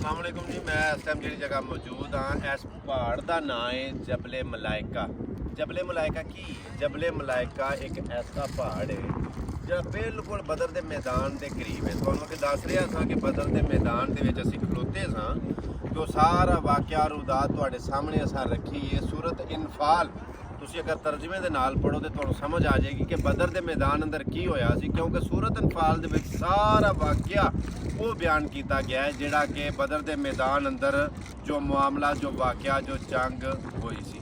अस्सलाम वालेकुम जी। मैं इस टाइम जी जगह मौजूद हाँ, इस पहाड़ का नाम है जबले मलाइका। जबले मलाइका की जबले मलाइका एक ऐसा पहाड़ है जो बिल्कुल बदर के मैदान के करीब है। तो कि दस रहा था कि बदर के मैदान के असी खलोते सा तो सारा वाक़या रुदात तुहाडे सामने असा रखी है। सूरत इनफाल तुसी अगर तर्जमे दे नाल पढ़ो तो तुहानू समझ आ जाएगी कि बदर के मैदान अंदर की होया सी, क्योंकि सूरत इनफाल दे विच सारा वाक़या वो बयान किया गया है जिहड़ा कि बदर के मैदान अंदर जो मामला जो वाक़या जो जंग हुई सी।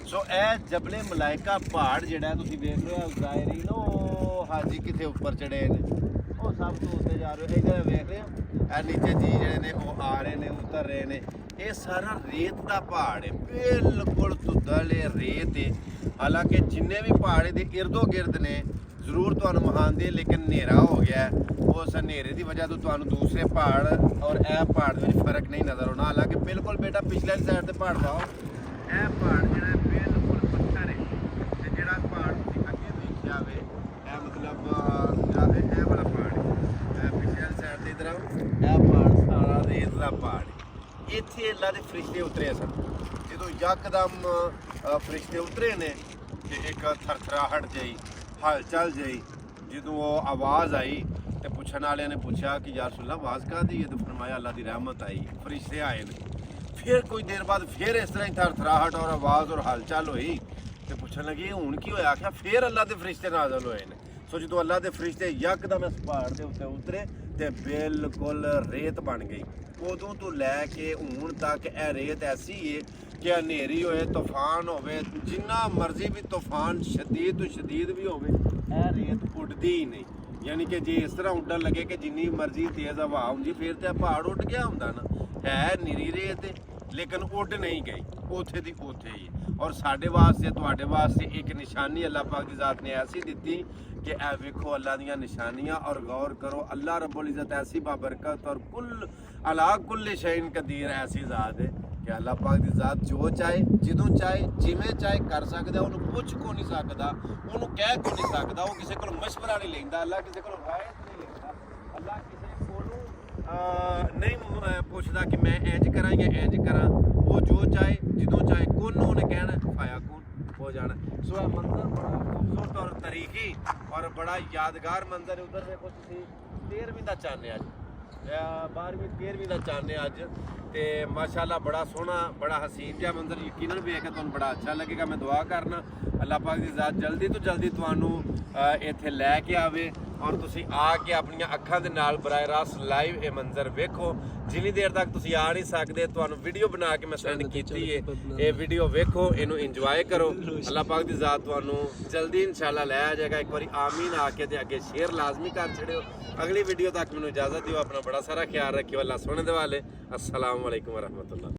सो ए जबले मलाइका पहाड़ जिहड़ा तुसी वेख रहे हो ज़ाहिरी ना वो हाजी किथे उपर चढ़े ने वो सब तो उत्ते जा रहे हो। इधर वेख रहे हो ए नीचे जी जिहड़े ने वो आ रहे ने उतर रहे ने। ये सारा रेत का पहाड़ है, बिल्कुल धुंधल रेत है। हालांकि जिन्ने भी पहाड़ के इर्दो गिर्द ने जरूर तुहानू महानदे, लेकिन नेरा हो गया है। उस हनेरे की वजह तो तुहानू दूसरे पहाड़ और यह पहाड़ में फर्क नहीं नज़र आना। हालांकि बिल्कुल बेटा पिछले साइड से पहाड़ पाओ, यह पहाड़ जो बिल्कुल पत्थर है। तो जो पहाड़ अगे देखा वे मतलब यह वाला पहाड़ है, पिछले साइड से इधर यह पहाड़ सारा रेत का पहाड़ है। इतने अल्लाह के फरिश्ते उतरे सन। जो यकदम फरिश्ते उतरे ने कि एक थरथराहट जी हलचल जी, जो वो आवाज़ आई तो पुछने वाले ने पूछा कि यार रसूलल्लाह आवाज़ कहाँ दी है? तो फरमाया अल्लाह की रहमत आई, फरिश्ते आए ने। फिर कुछ देर बाद फिर इस तरह ही थरथराहट और आवाज़ और हलचल हुई तो पूछने लगी हूँ की होया? आख्या फिर अल्लाह के फरिश्ते नाज़िल होए ने। सो जो अल्लाह के फरिश्ते यकदम इस पहाड़ के उत्ते उतरे तो बिल्कुल रेत बन गई। उदों तो लैके हूँ तक यह रेत ऐसी है कि हनेरी होए तूफान होवे जिन्ना मर्जी भी तूफान शदीद तो शदीद भी होवे यह रेत उड़ती ही नहीं। यानी कि जे इस तरह उड्डन लगे कि जिन्नी मर्जी तेज़ हवा आउंदी फिर तो पहाड़ उड़ गया होंदा ना। है निरी रेत लेकिन उड़ नहीं गई, उथे दी उथे ही। और साढ़े वास्ते तुहाडे वास्ते एक निशानी अल्लाह पाक की ज़ात ने ऐसी दी कि ए वेखो अल्लाह दियां निशानियां और गौर करो। अल्लाह रब्बुल इज़्ज़त ऐसी बाबरकत और कुल अला कुल शैइन कदीर ऐसी ज़ात है कि अल्लाह पाक की ज़ात जो चाहे जिदों चाहे जिमें चाहे कर सकता। उन्होंने पुछ को नहीं सकता, उन्होंने कह को नहीं सकता, वो किसी को मशवरा नहीं लेंदा। अल्लाह किसी को राय नहीं लेंदा। अल्लाह किसी को नहीं पूछता कि मैं इंज करा या इंज करा। वो जो चाहे जिदों चाहे कौन उन्हें कहना फाया कौन हो जाना। सो यह मंजर बड़ा खूबसूरत और तरीकी और बड़ा यादगार मंजर है। उधर देखो तुम 13वीं का चांद अज 12वीं 13वीं का चांद अज तो माशाअल्लाह बड़ा सोहना बड़ा हसीन जहा मंजर यकीनन वेख के तुहानू बड़ा अच्छा लगेगा। मैं दुआ करना अल्लाह पाक की ज़ात जल्दी तो जल्दी तुहानू इत्थे लैके आवे और तुसी आके अपन अखां दे नाल बराह रास्त लाइव ये मंजर वेखो। जिन्नी देर तक तुसी आ नहीं सकते तुहानू वीडियो बना के मैं सेंड की है, ये वीडियो वेखो, इनू इंजॉय करो। अल्लाह पाक की ज़ात तुहानू जल्दी इंशाअल्लाह लै आ जाएगा। एक बार आमीन आके ते अगे शेयर लाजमी कर छड़ियो। अगली वीडियो तक मैनू इजाज़त दियो। अपना बड़ा सारा ख्याल रखियो। अल्लाह सुनने दे वाले। अस्सलाम वालेकुम वरहमतुल्लाह।